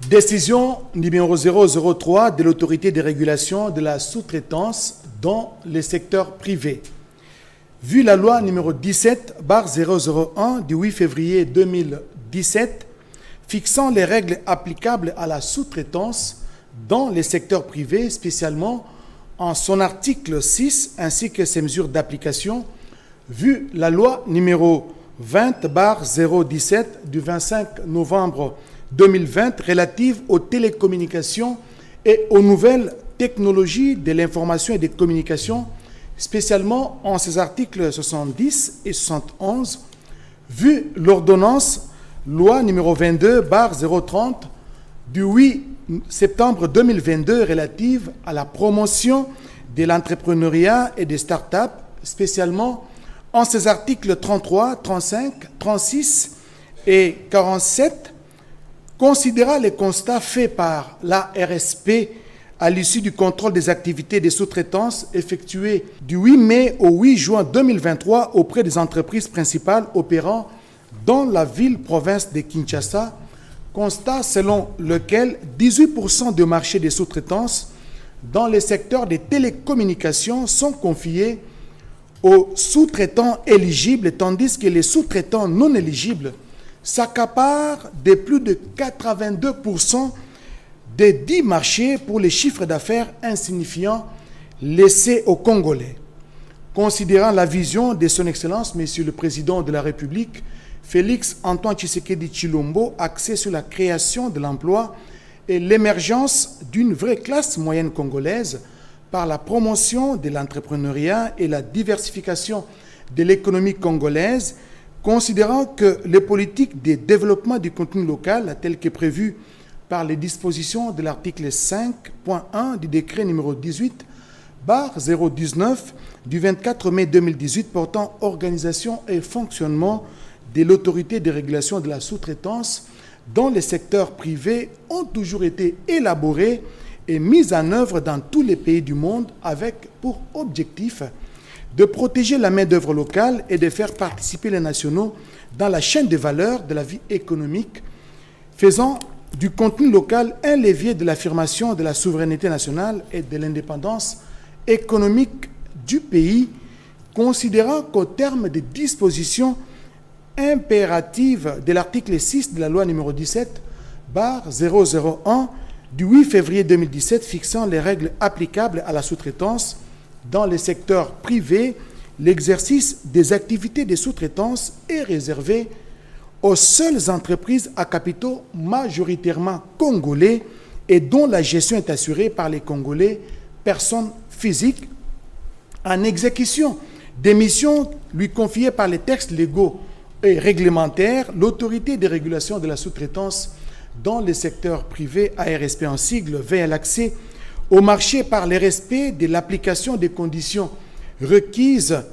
Décision numéro 003 de l'autorité de régulation de la sous-traitance dans le secteur privé. Vu la loi numéro 17/001 du 8 février 2017 fixant les règles applicables à la sous-traitance dans les secteurs privés, spécialement en son article 6 ainsi que ses mesures d'application, vu la loi numéro 20/017 du 25 novembre 2020 relative aux télécommunications et aux nouvelles technologies de l'information et des communications, spécialement en ses articles 70 et 71, vu l'ordonnance loi numéro 22/030 du 8 septembre 2022 relative à la promotion de l'entrepreneuriat et des startups, spécialement en ses articles 33, 35, 36 et 47, considérant les constats faits par la RSP à l'issue du contrôle des activités de sous-traitance effectué du 8 mai au 8 juin 2023 auprès des entreprises principales opérant dans la ville-province de Kinshasa, constat selon lequel 18% du marché des sous-traitances dans les secteurs des télécommunications sont confiés aux sous-traitants éligibles, tandis que les sous-traitants non éligibles s'accaparent de plus de 82% des 10 marchés pour les chiffres d'affaires insignifiants laissés aux Congolais. Considérant la vision de son Excellence, Monsieur le Président de la République, Félix Antoine Tshisekedi Tshilombo, axée sur la création de l'emploi et l'émergence d'une vraie classe moyenne congolaise par la promotion de l'entrepreneuriat et la diversification de l'économie congolaise, considérant que les politiques de développement du contenu local, telles que prévues par les dispositions de l'article 5.1 du décret numéro 18/019 du 24 mai 2018 portant organisation et fonctionnement de l'autorité de régulation de la sous-traitance dans les secteurs privés, ont toujours été élaborées et mises en œuvre dans tous les pays du monde avec pour objectif de protéger la main-d'œuvre locale et de faire participer les nationaux dans la chaîne de valeur de la vie économique, faisant du contenu local un levier de l'affirmation de la souveraineté nationale et de l'indépendance économique du pays, considérant qu'au terme des dispositions impératives de l'article 6 de la loi numéro 17/001 du 8 février 2017 fixant les règles applicables à la sous-traitance dans les secteurs privés, l'exercice des activités de sous-traitance est réservé aux seules entreprises à capitaux majoritairement congolais et dont la gestion est assurée par les Congolais, personnes physiques, en exécution des missions lui confiées par les textes légaux et réglementaires. L'autorité de régulation de la sous-traitance dans les secteurs privés, ARSP en sigle, veille à l'accès au marché par le respect de l'application des conditions requises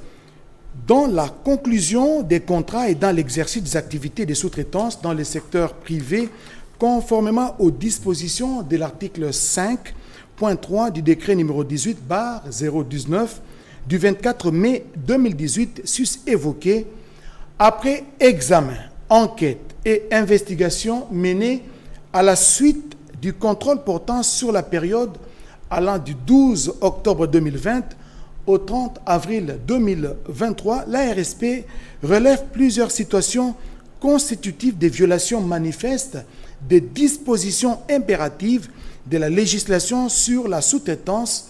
dans la conclusion des contrats et dans l'exercice des activités de sous-traitance dans les secteurs privés, conformément aux dispositions de l'article 5.3 du décret numéro 18/019 du 24 mai 2018 sus-évoqué, après examen, enquête et investigation menée à la suite du contrôle portant sur la période allant du 12 octobre 2020 au 30 avril 2023, l'ARSP relève plusieurs situations constitutives de violations manifestes des dispositions impératives de la législation sur la sous-traitance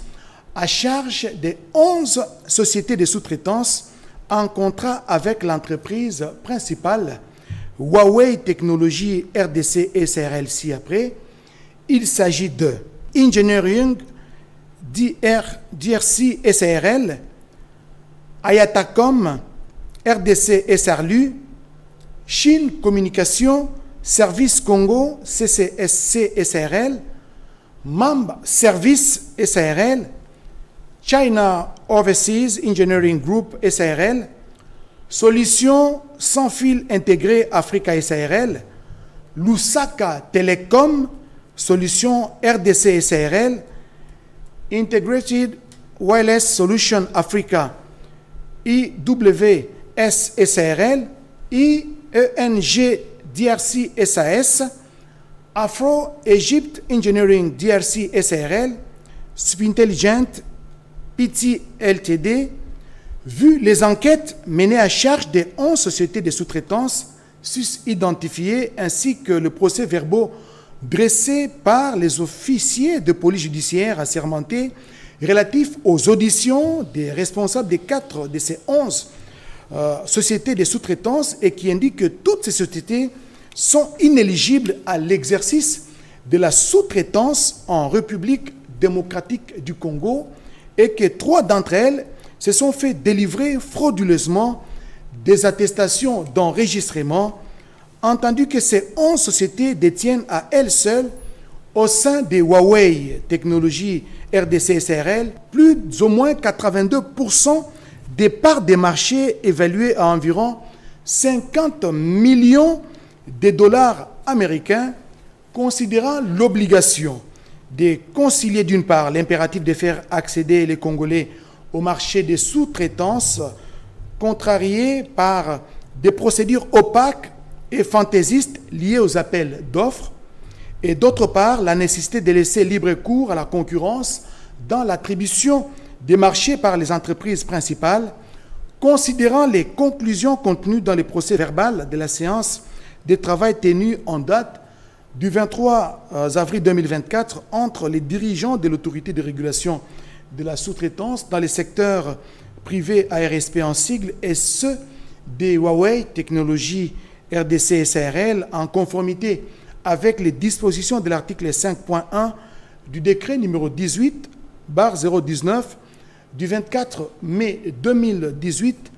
à charge des 11 sociétés de sous-traitance en contrat avec l'entreprise principale Huawei Technologies RDC SARL ci-après. Il s'agit de Engineering DRC SARL, Ayatacom RDC SRLU, Chine Communication Service Congo CCSC SARL, MAMB Service SARL, China Overseas Engineering Group SARL, Solutions sans fil intégré Africa SARL, Lusaka Telecom, Solutions RDC SARL, Integrated Wireless Solution Africa, IWS SARL, IENG DRC SAS, Afro-Egypt Engineering DRC SARL, Subintelligent PT Ltd, vu les enquêtes menées à charge des 11 sociétés de sous-traitance sus-identifiées ainsi que le procès-verbaux dressé par les officiers de police judiciaire assermentés relatifs aux auditions des responsables des 4 de ces 11 sociétés de sous-traitance et qui indiquent que toutes ces sociétés sont inéligibles à l'exercice de la sous-traitance en République démocratique du Congo et que 3 d'entre elles se sont fait délivrer frauduleusement des attestations d'enregistrement, entendu que ces 11 sociétés détiennent à elles seules, au sein des Huawei Technologies RDC SARL, plus ou moins 82% des parts des marchés évaluées à environ 50 millions de dollars américains, considérant l'obligation de concilier d'une part l'impératif de faire accéder les Congolais au marché des sous-traitances, contrarié par des procédures opaques et fantaisistes liées aux appels d'offres, et d'autre part la nécessité de laisser libre cours à la concurrence dans l'attribution des marchés par les entreprises principales, considérant les conclusions contenues dans le procès verbal de la séance de travail tenue en date du 23 avril 2024 entre les dirigeants de l'autorité de régulation de la sous-traitance dans les secteurs privés ARSP en sigle et ceux des Huawei Technologies RDC SARL en conformité avec les dispositions de l'article 5.1 du décret numéro 18/019 du 24 mai 2018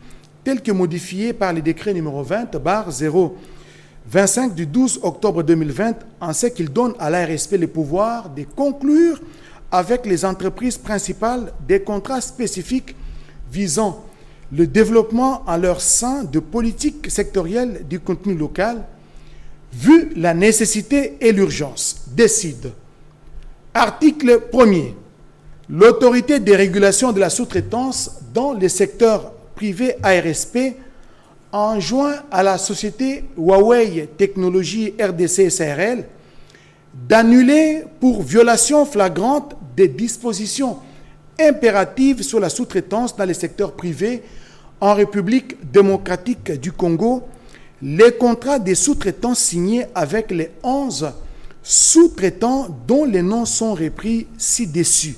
tel que modifié par le décret numéro 20/025 du 12 octobre 2020 en ce qu'il donne à l'ARSP le pouvoir de conclure avec les entreprises principales des contrats spécifiques visant le développement en leur sein de politiques sectorielles du contenu local, vu la nécessité et l'urgence. Décide. Article 1er. L'autorité de régulation de la sous-traitance dans les secteurs privés ARSP enjoint à la société Huawei Technologies RDC SARL d'annuler pour violation flagrante des dispositions impératives sur la sous-traitance dans les secteurs privés en République démocratique du Congo, les contrats des sous-traitants signés avec les 11 sous-traitants dont les noms sont repris ci-dessus.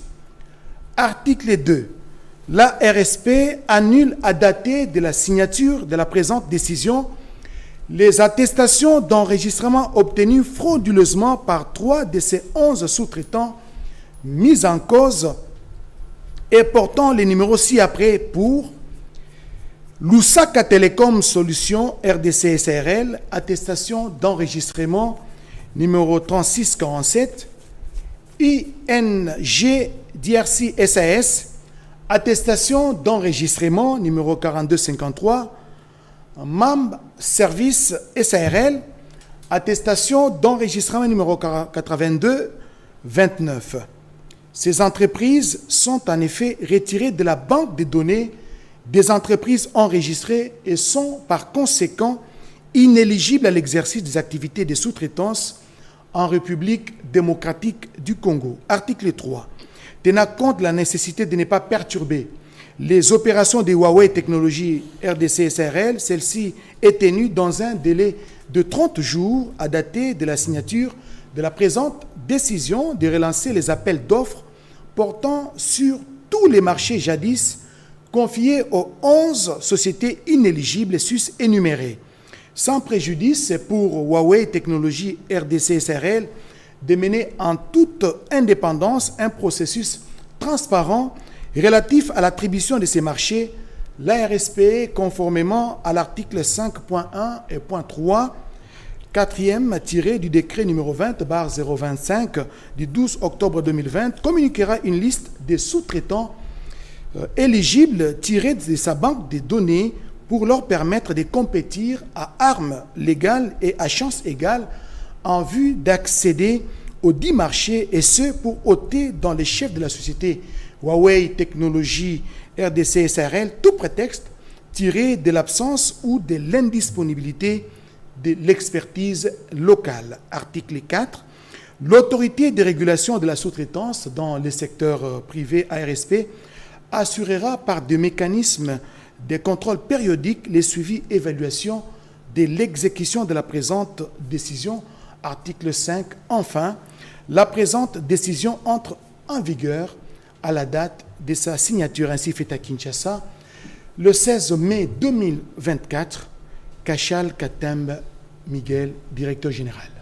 Article 2. La RSP annule à dater de la signature de la présente décision les attestations d'enregistrement obtenues frauduleusement par 3 de ces 11 sous-traitants mis en cause et portant les numéros ci-après pour Lusaka Telecom Solutions RDC SARL, attestation d'enregistrement numéro 3647, ING DRC SAS, attestation d'enregistrement numéro 4253, MAMB Service SARL, attestation d'enregistrement numéro 8229. Ces entreprises sont en effet retirées de la banque des données des entreprises enregistrées et sont par conséquent inéligibles à l'exercice des activités de sous-traitance en République démocratique du Congo. Article 3. Tenant compte de la nécessité de ne pas perturber les opérations de Huawei Technologies RDC SARL, celle-ci est tenue dans un délai de 30 jours à dater de la signature de la présente décision de relancer les appels d'offres portant sur tous les marchés jadis confiés aux 11 sociétés inéligibles sus-énumérées, sans préjudice pour Huawei Technologies RDC SARL de mener en toute indépendance un processus transparent relatif à l'attribution de ces marchés, l'ARSP, conformément à l'article 5.1 et .3, 4e tiré du décret numéro 20/025 du 12 octobre 2020, communiquera une liste des sous-traitants éligibles tirés de sa banque de données pour leur permettre de compétir à armes légales et à chances égales en vue d'accéder aux 10 marchés, et ce pour ôter dans les chefs de la société Huawei Technologies RDC SARL tout prétexte tiré de l'absence ou de l'indisponibilité de l'expertise locale. Article 4. L'autorité de régulation de la sous-traitance dans le secteur privé ARSP assurera par des mécanismes de contrôle périodiques les suivis et évaluations de l'exécution de la présente décision. Article 5. Enfin, la présente décision entre en vigueur à la date de sa signature ainsi faite à Kinshasa, le 16 mai 2024, Kachal Katembe Miguel, directeur général.